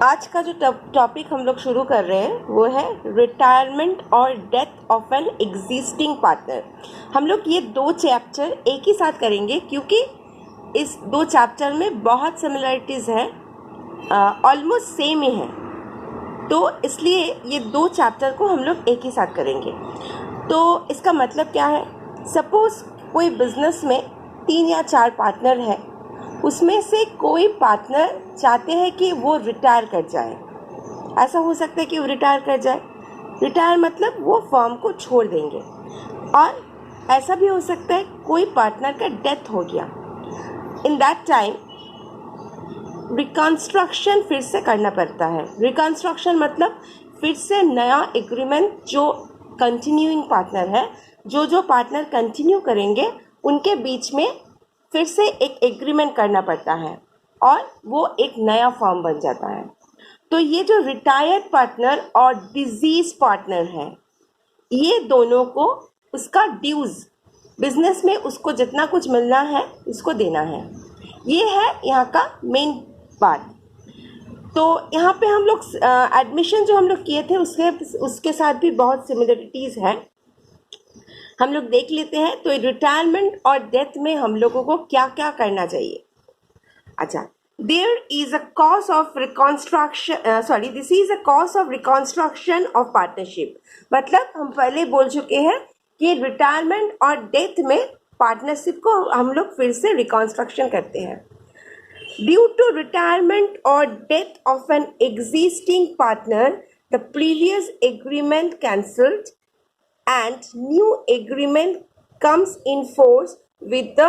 आज का जो टॉपिक हम लोग शुरू कर रहे हैं वो है रिटायरमेंट और death of an existing partner. हम लोग ये दो चैप्टर एक ही साथ करेंगे क्योंकि इस दो चैप्टर में बहुत सिमिलरिटीज़ हैं, ऑलमोस्ट सेम ही हैं, तो इसलिए ये दो चैप्टर को हम लोग एक ही साथ करेंगे। तो इसका मतलब क्या है, सपोज़ कोई बिजनेस में 3 या 4 पार्टनर है, उसमें से कोई पार्टनर चाहते हैं कि वो रिटायर कर जाए। ऐसा हो सकता है कि वो रिटायर कर जाए, रिटायर मतलब वो फर्म को छोड़ देंगे। और ऐसा भी हो सकता है कोई पार्टनर का डेथ हो गया, इन दैट टाइम रिकंस्ट्रक्शन फिर से करना पड़ता है। रिकंस्ट्रक्शन मतलब फिर से नया एग्रीमेंट, जो कंटिन्यूइंग पार्टनर है, जो पार्टनर कंटिन्यू करेंगे उनके बीच में फिर से एक एग्रीमेंट करना पड़ता है और वो एक नया फर्म बन जाता है। तो ये जो रिटायर्ड पार्टनर और डिजीज पार्टनर है, ये दोनों को उसका ड्यूज, बिजनेस में उसको जितना कुछ मिलना है उसको देना है। ये है यहाँ का मेन बात। तो यहाँ पे हम लोग एडमिशन जो हम लोग किए थे उसके साथ भी बहुत सिमिलरिटीज़ है, हम लोग देख लेते हैं। तो रिटायरमेंट और डेथ में हम लोगों को क्या क्या करना चाहिए। अच्छा, there is a cause of reconstruction, this is a cause of reconstruction of partnership. मतलब हम पहले बोल चुके हैं कि रिटायरमेंट और डेथ में पार्टनरशिप को हम लोग फिर से रिकॉन्स्ट्रक्शन करते हैं। ड्यू टू रिटायरमेंट और death of an existing partner, the previous agreement cancelled and new agreement comes in force with the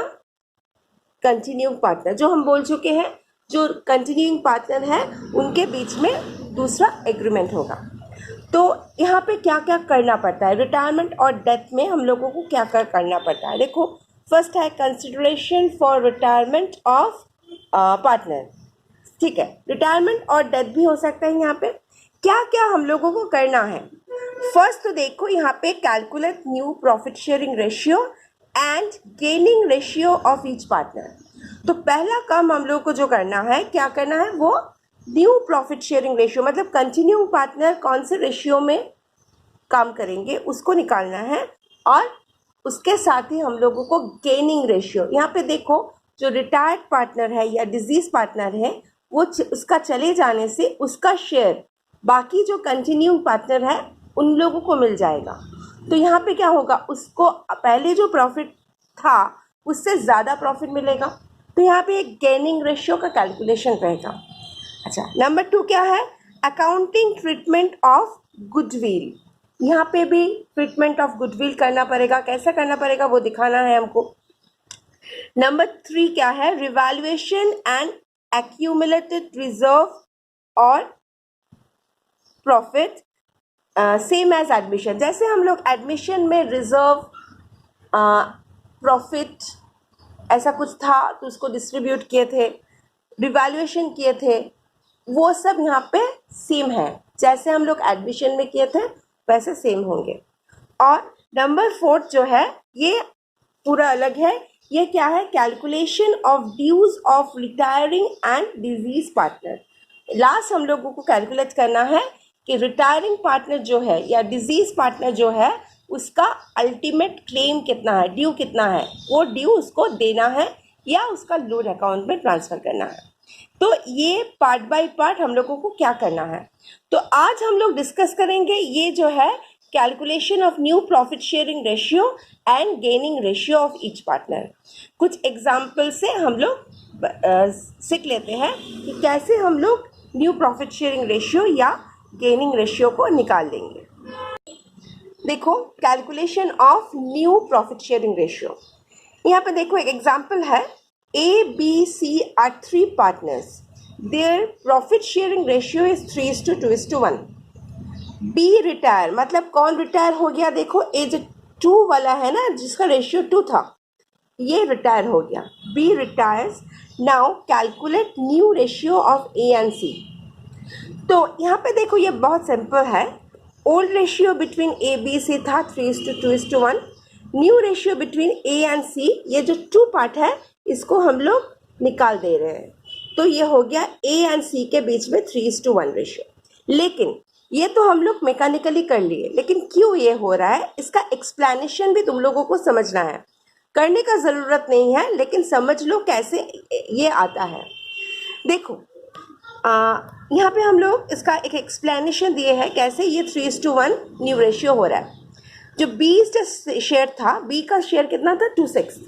continuing partner। जो हम बोल चुके हैं, जो continuing partner है उनके बीच में दूसरा एग्रीमेंट होगा। तो यहाँ पे क्या क्या करना पड़ता है, रिटायरमेंट और डेथ में हम लोगों को क्या क्या करना पड़ता है। देखो, फर्स्ट है consideration for retirement of partner. ठीक है, रिटायरमेंट और डेथ भी हो सकता है। यहाँ पे क्या क्या हम लोगों को करना है। फर्स्ट तो देखो यहाँ पे calculate new profit sharing ratio and gaining ratio of each partner. तो पहला काम हम लोगों को जो करना है, क्या करना है, वो न्यू प्रॉफिट शेयरिंग रेशियो, मतलब कंटिन्यूइंग पार्टनर कौन से रेशियो में काम करेंगे उसको निकालना है। और उसके साथ ही हम लोगों को गेनिंग रेशियो, यहाँ पे देखो जो रिटायर्ड पार्टनर है या डिजीज पार्टनर है, वो उसका चले जाने से उसका शेयर बाकी जो कंटिन्यूइंग पार्टनर है उन लोगों को मिल जाएगा। तो यहाँ पे क्या होगा, उसको पहले जो प्रॉफिट था उससे ज़्यादा प्रॉफिट मिलेगा। तो यहाँ पे एक गेनिंग रेशियो का कैलकुलेशन रहेगा। अच्छा, नंबर 2 क्या है, अकाउंटिंग ट्रीटमेंट ऑफ गुडविल। यहाँ पे भी ट्रीटमेंट ऑफ गुडविल करना पड़ेगा। कैसा करना पड़ेगा वो दिखाना है हमको। नंबर 3 क्या है, रिवैल्यूएशन एंड एक्यूमुलेटेड रिजर्व और प्रॉफिट सेम एज एडमिशन। जैसे हम लोग एडमिशन में रिजर्व, प्रॉफिट ऐसा कुछ था तो उसको डिस्ट्रीब्यूट किए थे, रिवैल्यूएशन किए थे, वो सब यहाँ पे सेम है। जैसे हम लोग एडमिशन में किए थे वैसे सेम होंगे। और नंबर 4 जो है ये पूरा अलग है। ये क्या है, calculation of dues of retiring and deceased partner. Last हम लोगों को कैलकुलेट करना है कि रिटायरिंग पार्टनर जो है या डिजीज पार्टनर जो है उसका अल्टीमेट क्लेम कितना है, ड्यू कितना है, वो ड्यू उसको देना है या उसका लोन अकाउंट में ट्रांसफ़र करना है। तो ये पार्ट बाय पार्ट हम लोगों को क्या करना है। तो आज हम लोग डिस्कस करेंगे ये जो है calculation of new profit sharing ratio and gaining ratio of each partner. कुछ एग्जाम्पल से हम लोग सीख लेते हैं कि कैसे हम लोग न्यू प्रॉफिट शेयरिंग रेशियो या गेनिंग रेशियो को निकाल देंगे। देखो, calculation of new profit sharing ratio. यहाँ पे देखो एक एग्जांपल है, A, B, C are 3 partners. Their profit sharing ratio is 3:2:1. B retire, मतलब कौन रिटायर हो गया, देखो A जो 2 वाला है ना जिसका रेशियो 2 था, ये रिटायर हो गया। B retires. Now calculate new ratio of A and C। तो यहाँ पे देखो ये बहुत सिंपल है। Old ratio between A, B, C था 3:2:1। New ratio between A and C, ये जो 2 पार्ट है इसको हम लोग निकाल दे रहे हैं। तो ये हो गया ए एंड सी के बीच में 3:1 रेशियो। लेकिन ये तो हम लोग मैकेनिकली कर लिए, लेकिन क्यों ये हो रहा है इसका एक्सप्लेनेशन भी तुम लोगों को समझना है। करने का ज़रूरत नहीं है, लेकिन समझ लो कैसे ये आता है। देखो यहाँ पे हम लोग इसका एक एक्सप्लेनेशन दिए हैं कैसे ये 3:1 न्यू रेशियो हो रहा है। जो बी शेयर था, बी का शेयर कितना था 2/6,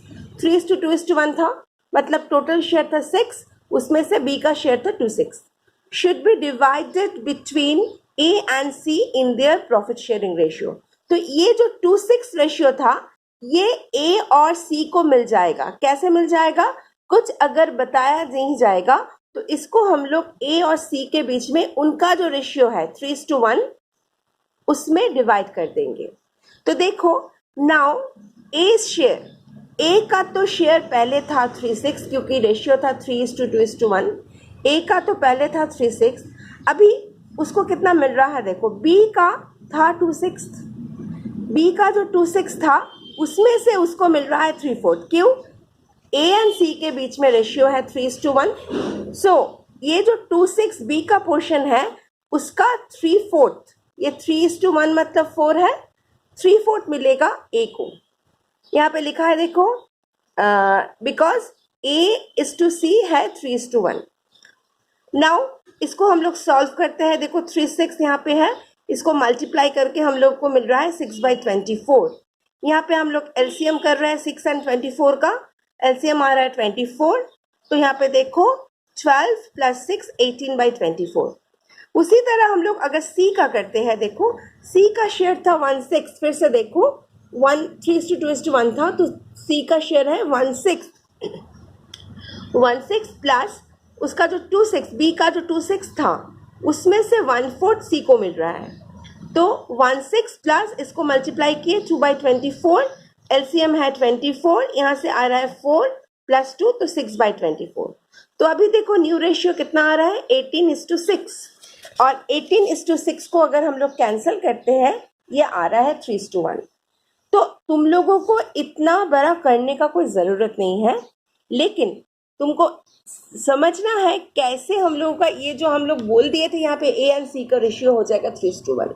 3:2:1 था, मतलब टोटल शेयर था 6, उसमें से बी का शेयर था 2/6। Should be divided between A and C in their profit sharing ratio. तो ये जो 2/6 रेशियो था ये ए और सी को मिल जाएगा। कैसे मिल जाएगा? कुछ अगर बताया नहीं जाएगा तो इसको हम लोग ए और सी के बीच में उनका जो रेशियो है 3:1 उसमें डिवाइड कर देंगे। तो देखो नाउ ए शेयर, ए का तो शेयर पहले था 3/6 क्योंकि रेशियो था 3:2:1। ए का तो पहले था 3/6, अभी उसको कितना मिल रहा है देखो, बी का था 2/6, बी का जो 2/6 था उसमें से उसको मिल रहा है 3/4। क्यों? ए एंड सी के बीच में रेशियो है 3:1। सो ये जो 2/6 बी का पोर्शन है उसका 3/4, ये 3:1 मतलब 4 है, 3/4 मिलेगा ए को। यहाँ पे लिखा है देखो, बिकॉज ए इज टू सी है 3:1। नाउ इसको हम लोग सॉल्व करते हैं। देखो 3/6 यहाँ पे है, इसको मल्टीप्लाई करके हम लोग को मिल रहा है 6/24। यहाँ पे हम लोग एलसीएम कर रहे हैं 6 एंड 24 का, एलसीएम आ रहा है 24। तो यहाँ पे देखो 12 + 6 18/24। उसी तरह हम लोग अगर सी का करते हैं, देखो सी का शेयर था 1/6, फिर से देखो 3:2:1 था तो सी का शेयर है 1/6, 1/6 प्लस उसका जो 2/6 बी का जो 2/6 था उसमें से 1/4 सी को मिल रहा है। तो 1/6 प्लस इसको मल्टीप्लाई किए 2/24, एलसीएम है 24, यहाँ से आ रहा है 4 + 2 तो 6/24। तो अभी देखो न्यू रेशियो कितना आ रहा है 18:6, और 18:6 को अगर हम लोग कैंसिल करते हैं ये आ रहा है 3:1। तो तुम लोगों को इतना बड़ा करने का कोई ज़रूरत नहीं है, लेकिन तुमको समझना है कैसे हम लोगों का ये जो हम लोग बोल दिए थे यहाँ पे ए एंड सी का रेशियो हो जाएगा 3:1।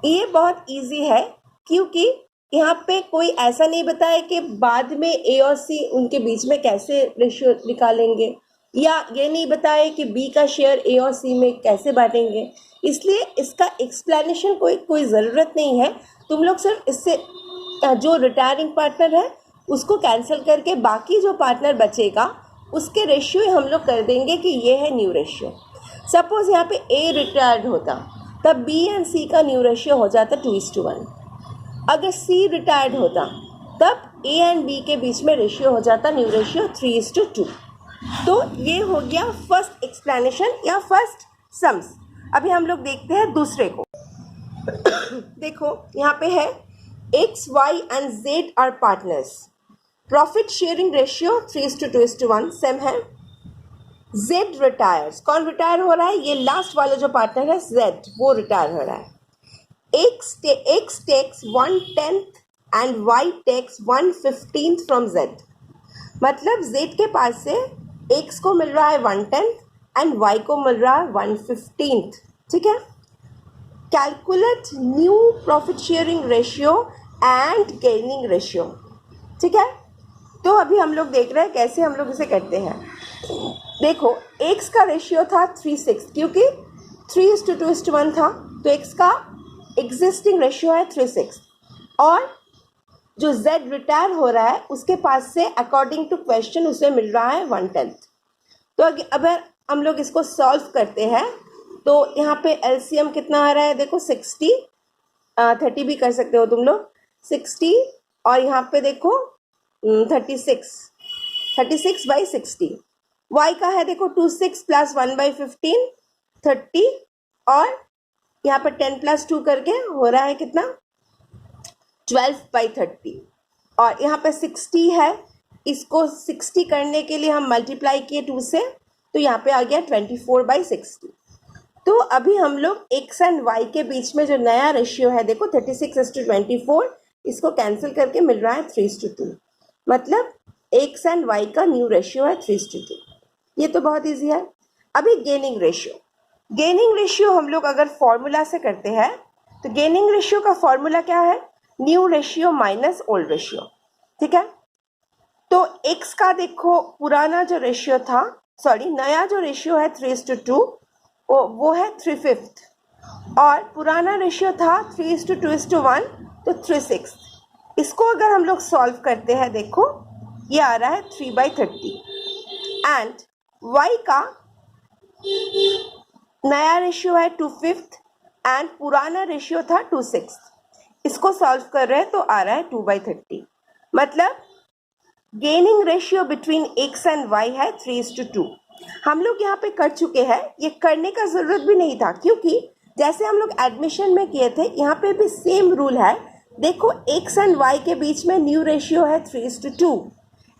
ये बहुत इजी है क्योंकि यहाँ पे कोई ऐसा नहीं बताया कि बाद में ए और सी उनके बीच में कैसे रेशियो निकालेंगे, या ये नहीं बताया कि बी का शेयर ए और सी में कैसे बांटेंगे। इसलिए इसका एक्सप्लेनेशन कोई ज़रूरत नहीं है। तुम लोग सिर्फ इससे जो रिटायरिंग पार्टनर है उसको कैंसिल करके बाकी जो पार्टनर बचेगा उसके रेशियो हम लोग कर देंगे कि ये है न्यू रेशियो। सपोज यहाँ पे ए रिटायर्ड होता तब बी एंड सी का न्यू रेशियो हो जाता 2:1। अगर सी रिटायर्ड होता तब ए एंड बी के बीच में रेशियो हो जाता न्यू रेशियो 3:2। तो ये हो गया फर्स्ट एक्सप्लेनेशन या फर्स्ट सम्स। अभी हम लोग देखते हैं दूसरे को। देखो यहाँ पे है X Y and Z are partners, profit sharing ratio 3:2:1 same है। जेड रिटायर्स, कौन रिटायर हो रहा है? ये लास्ट वाला जो पार्टनर है जेड, वो रिटायर हो रहा है। X takes 1/10 and Y takes 1/15 from Z। मतलब Z के पास से X को मिल रहा है 1/10 and Y को मिल रहा है 1/15। ठीक है। Calculate new profit sharing ratio and gaining ratio. ठीक है। तो अभी हम लोग देख रहे हैं कैसे हम लोग इसे करते हैं। देखो X का रेशियो था 3:6 क्योंकि 3:2:1 था, तो X का एग्जिस्टिंग रेशियो है 3:6, और जो Z रिटायर हो रहा है उसके पास से अकॉर्डिंग टू क्वेश्चन उसे मिल रहा है 1/10। तो अगर हम लोग इसको सॉल्व करते हैं तो यहाँ पे एलसीएम कितना आ रहा है देखो 60, 30 भी कर सकते हो तुम लोग, 60 और यहाँ पे देखो 36/60। Y का है देखो 26 + 1/15 30, और यहाँ पर 10 + 2 करके हो रहा है कितना 12/30, और यहाँ पे 60 है, इसको 60 करने के लिए हम मल्टीप्लाई किए 2 से, तो यहाँ पे आ गया 24/60। तो अभी हम लोग x एंड y के बीच में जो नया रेशियो है देखो 36:24, इसको कैंसिल करके मिल रहा है 3:2, मतलब x एंड y का न्यू रेशियो है 3:2। ये तो बहुत इजी है। अभी गेनिंग रेशियो हम लोग अगर फॉर्मूला से करते हैं तो गेनिंग रेशियो का फॉर्मूला क्या है, new ratio minus old ratio. ठीक है, तो x का देखो पुराना जो रेशियो था, सॉरी नया जो रेशियो है 3:2 वो है 3/5 और पुराना रेशियो था 3:2:1 तो 3/6। इसको अगर हम लोग सॉल्व करते हैं, देखो ये आ रहा है 3/30 एंड y का नया रेशियो है 2/5 एंड पुराना रेशियो था 2/6। इसको सॉल्व कर रहे हैं तो आ रहा है 2/30। मतलब gaining ratio between x and y है 3:2। हम लोग यहाँ पे कर चुके हैं, ये करने का ज़रूरत भी नहीं था क्योंकि जैसे हम लोग एडमिशन में किए थे यहाँ पे भी सेम रूल है। देखो x एंड y के बीच में न्यू रेशियो है 3:2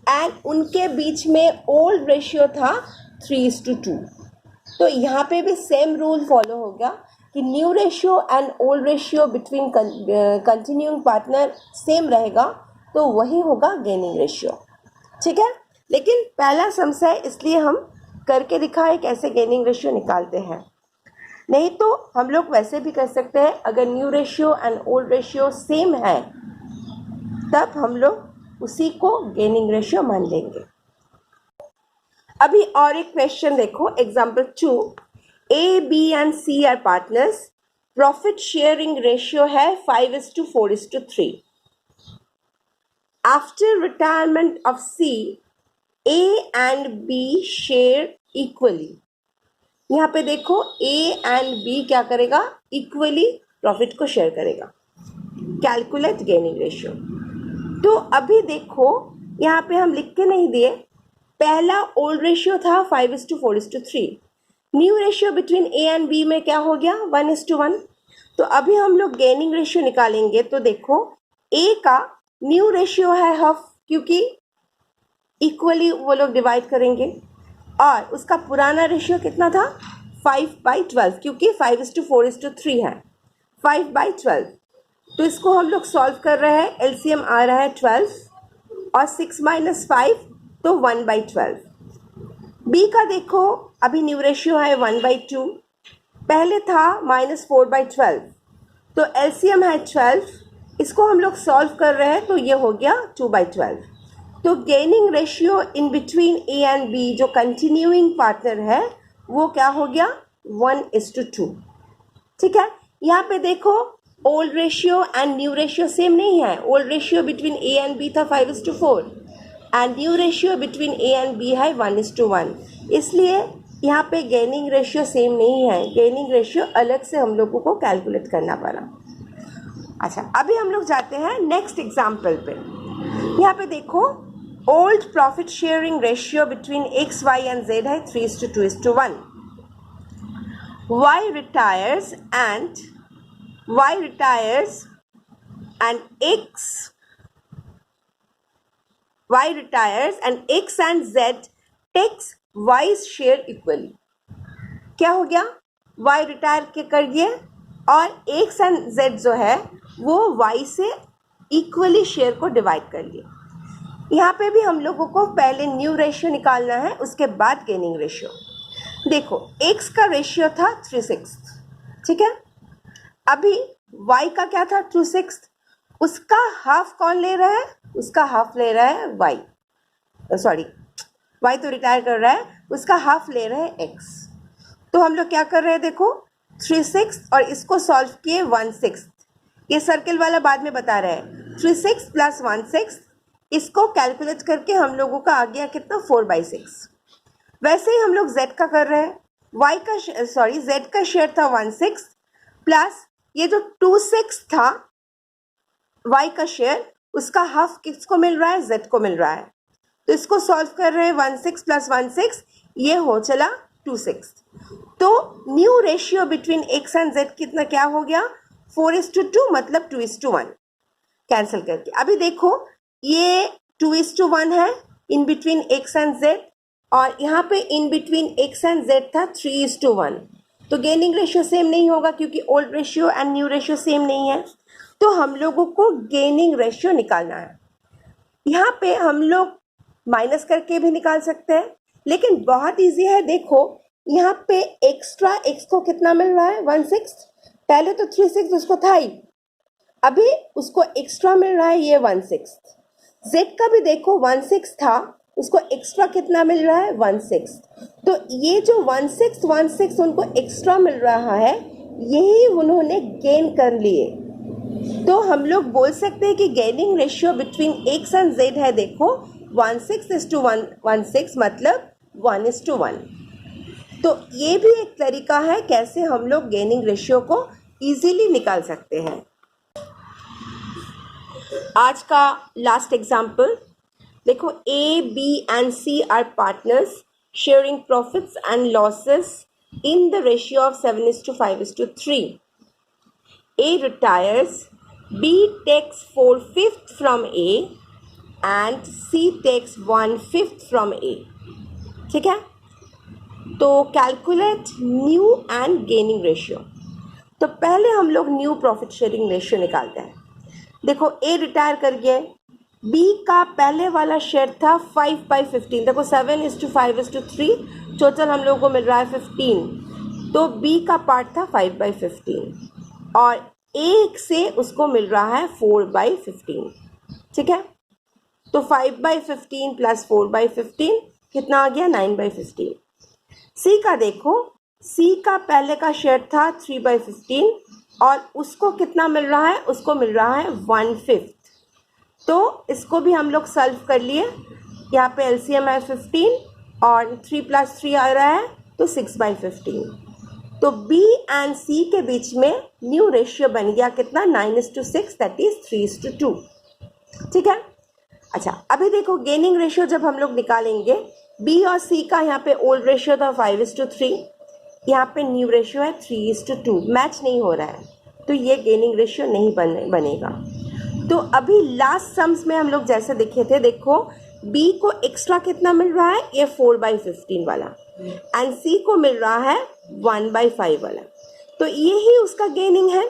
एंड उनके बीच में ओल्ड रेशियो था 3:2। तो यहाँ पे भी सेम रूल फॉलो होगा कि new ratio and old ratio between continuing partner same रहेगा, तो वही होगा गेनिंग रेशियो। ठीक है, लेकिन पहला समस्या है इसलिए हम करके दिखाए कैसे गेनिंग रेशियो निकालते हैं। नहीं तो हम लोग वैसे भी कर सकते हैं, अगर new ratio and old ratio same है तब हम लोग उसी को गेनिंग रेशियो मान लेंगे। अभी और एक क्वेश्चन देखो, example 2, A B and C are partners, profit sharing ratio है 5:4:3। After retirement of C, A and B share equally. यहाँ पे देखो ए एंड बी क्या करेगा, इक्वली प्रॉफिट को शेयर करेगा। Calculate gaining ratio. तो अभी देखो यहाँ पे हम लिख के नहीं दिए, पहला ओल्ड रेशियो था 5:4:3। New ratio between A and B में क्या हो गया 1:1। तो अभी हम लोग गेनिंग रेशियो निकालेंगे तो देखो ए का न्यू रेशियो है हाफ क्योंकि इक्वली वो लोग डिवाइड करेंगे, और उसका पुराना रेशियो कितना था 5/12 क्योंकि 5:4:3 है 5/12। तो इसको हम लोग सॉल्व कर रहे हैं, एलसीएम आ रहा है 12 और 6 - 5 तो 1/12। बी का देखो अभी न्यू रेशियो है 1/2, पहले था -4/12 तो एलसीएम है 12। इसको हम लोग सॉल्व कर रहे हैं तो ये हो गया 2/12। तो gaining ratio in between A and B जो कंटिन्यूइंग पार्टनर है वो क्या हो गया 1:2। ठीक है, यहाँ पे देखो old ratio and new ratio same नहीं है। Old ratio between A and B था 5:4 and new ratio between A and B है 1:1, इसलिए यहाँ पे गेनिंग रेशियो सेम नहीं है। गेनिंग रेशियो अलग से हम लोगों को कैलकुलेट करना पड़ा। अच्छा, अभी हम लोग जाते हैं नेक्स्ट एग्जाम्पल पे। यहाँ पे देखो old profit sharing ratio between X Y and Z है 3:2:1। y retires and x and z takes y's share equally। क्या हो गया, y रिटायर के कर दिए और x एंड z जो है वो y से इक्वली शेयर को डिवाइड कर लिया। यहाँ पे भी हम लोगों को पहले न्यू रेशियो निकालना है, उसके बाद गेनिंग रेशियो। देखो x का रेशियो था 3/6, ठीक है। अभी y का क्या था 2/6, उसका हाफ कौन ले रहा है, उसका हाफ ले रहा है y, सॉरी y तो रिटायर कर रहा है, उसका हाफ ले रहे हैं x। तो हम लोग क्या कर रहे हैं, देखो 3/6 और इसको सॉल्व किए 1/6, ये सर्किल वाला बाद में बता रहे हैं। 3/6 + 1/6 इसको कैलकुलेट करके हम लोगों का आ गया कितना 4/6। वैसे ही हम लोग z का कर रहे हैं, z का शेयर था 1/6 प्लस ये जो 2/6 था y का शेयर, उसका हाफ किसको मिल रहा है, z को मिल रहा है। तो इसको सॉल्व कर रहे हैं 1/6 + 1/6, ये हो चला 2/6। तो new ratio between x and z कितना क्या हो गया 4:2, मतलब 2:1 कैंसिल करके। अभी देखो ये 2:1 है in between x and z, और यहाँ पे in between x and z था 3:1। तो गेनिंग रेशियो सेम नहीं होगा क्योंकि old ratio and new ratio same नहीं है। तो हम लोगों को गेनिंग रेशियो निकालना है। यहाँ पे हम लोग माइनस करके भी निकाल सकते हैं लेकिन बहुत इजी है। देखो यहाँ पे एक्स्ट्रा x को कितना मिल रहा है 1/6, पहले तो 3/6 उसको था ही, अभी उसको एक्स्ट्रा मिल रहा है ये 1/6। z का भी देखो 1/6 था, उसको एक्स्ट्रा कितना मिल रहा है 1/6। तो ये जो 1/6 उनको एक्स्ट्रा मिल रहा है, यही उन्होंने गेन कर लिए। तो हम लोग बोल सकते हैं कि gaining ratio between x and z है, देखो 1/6 मतलब 1:1। तो ये भी एक तरीका है कैसे हम लोग गेनिंग रेशियो को इजीली निकाल सकते हैं। आज का लास्ट एग्जाम्पल देखो, A, B and C are partners sharing profits and losses in the ratio of 7:5:3. A retires, B takes 4/5 from A and C takes 1/5 from A। ठीक है, तो calculate new and gaining ratio. तो पहले हम लोग new profit sharing ratio निकालते हैं। देखो A रिटायर कर गया, B का पहले वाला शेयर था 5/15, देखो 7:5:3, टोटल हम लोगों को मिल रहा है 15, तो B का पार्ट था 5/15 और A से उसको मिल रहा है 4/15। ठीक है, तो 5/15 प्लस 4/15 कितना आ गया 9/15। C का देखो, C का पहले का शेयर था 3/15 और उसको कितना मिल रहा है, उसको मिल रहा है 1/5। तो इसको भी हम लोग सॉल्व कर लिए, यहाँ पे एलसीएम है 15 और 3 + 3 आ रहा है तो 6/15। तो B एंड C के बीच में न्यू रेशियो बन गया कितना 9:6, दैट इज 3:2। ठीक है, अच्छा अभी देखो गेनिंग रेशियो जब हम लोग निकालेंगे, B और C का यहाँ पे ओल्ड रेशियो था 5:3, यहाँ पे न्यू रेशियो है 3:2, मैच नहीं हो रहा है, तो ये गेनिंग रेशियो नहीं बनेगा। तो अभी लास्ट सम्स में हम लोग जैसे देखे थे, देखो B को एक्स्ट्रा कितना मिल रहा है, ये 4/15 वाला, एंड C को मिल रहा है 1/5 वाला, तो यही उसका गेनिंग है।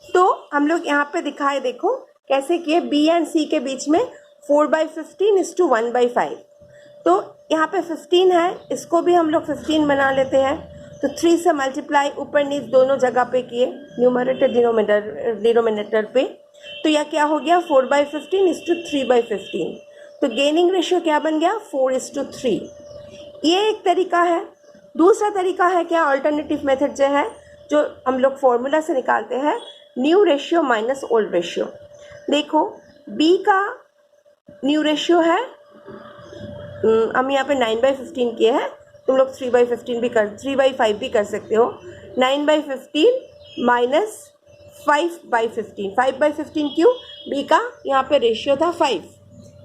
तो हम लोग यहाँ पे दिखाए, देखो कैसे किए, B एंड C के बीच में 4/15:1/5। तो यहाँ पे 15 है, इसको भी हम लोग 15 बना लेते हैं, तो 3 से मल्टीप्लाई ऊपर नीचे दोनों जगह पे किए, न्यूमरेटर डिनोमिनेटर पे, तो यह क्या हो गया 4/15:3/15। तो गेनिंग रेशियो क्या बन गया 4:3। ये एक तरीका है। दूसरा तरीका है क्या, अल्टरनेटिव मेथड जो है, जो हम लोग फॉर्मूला से निकालते हैं, new ratio minus old ratio. देखो B का न्यू रेशियो है, हम यहाँ पे 9/15 किए हैं, तुम लोग 3/5 भी कर सकते हो। 9/15 माइनस 5/15, 5/15 क्यों, B का यहाँ पे रेशियो था 5,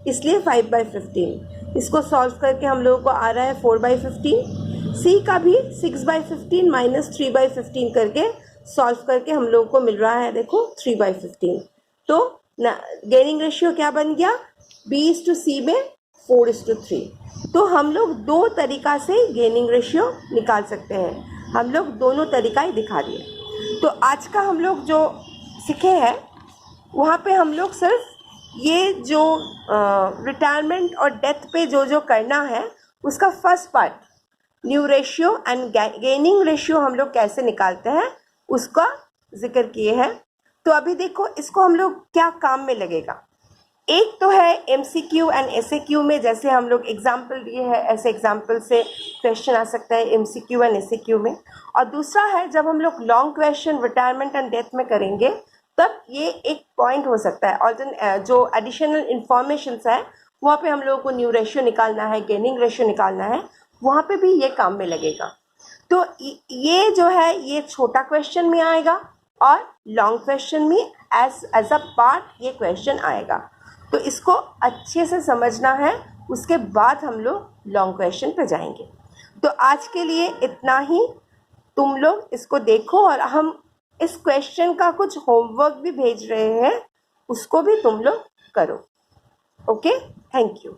इसलिए 5/15। इसको सॉल्व करके हम लोगों को आ रहा है 4/15। C का भी 6/15 माइनस 3/15 करके सॉल्व करके हम लोगों को मिल रहा है, देखो 3/15। तो गेनिंग रेशियो क्या बन गया, B/C में 4:3। तो हम लोग दो तरीका से गेनिंग रेशियो निकाल सकते हैं, हम लोग दोनों तरीका ही दिखा दिए। तो आज का हम लोग जो सीखे हैं, वहाँ पे हम लोग सिर्फ ये जो रिटायरमेंट और डेथ पे जो करना है, उसका first part new ratio and gaining ratio हम लोग कैसे निकालते हैं उसका जिक्र किए हैं। तो अभी देखो इसको हम लोग क्या काम में लगेगा। एक तो है MCQ एंड SAQ में, जैसे हम लोग एग्जाम्पल दिए हैं, ऐसे एग्जाम्पल से क्वेश्चन आ सकता है MCQ एंड SAQ में। और दूसरा है जब हम लोग long question retirement and death में करेंगे, तब ये एक पॉइंट हो सकता है, और जो एडिशनल इंफॉर्मेशन है वहाँ पे हम लोगों को न्यू रेशियो निकालना है, गेनिंग रेशियो निकालना है, वहाँ पे भी ये काम में लगेगा। तो ये जो है ये छोटा क्वेश्चन में आएगा और लॉन्ग क्वेश्चन में एज अ पार्ट ये क्वेश्चन आएगा। तो इसको अच्छे से समझना है, उसके बाद हम लोग लॉन्ग क्वेश्चन पे जाएंगे। तो आज के लिए इतना ही, तुम लोग इसको देखो और हम इस क्वेश्चन का कुछ होमवर्क भी भेज रहे हैं, उसको भी तुम लोग करो। Okay, thank you.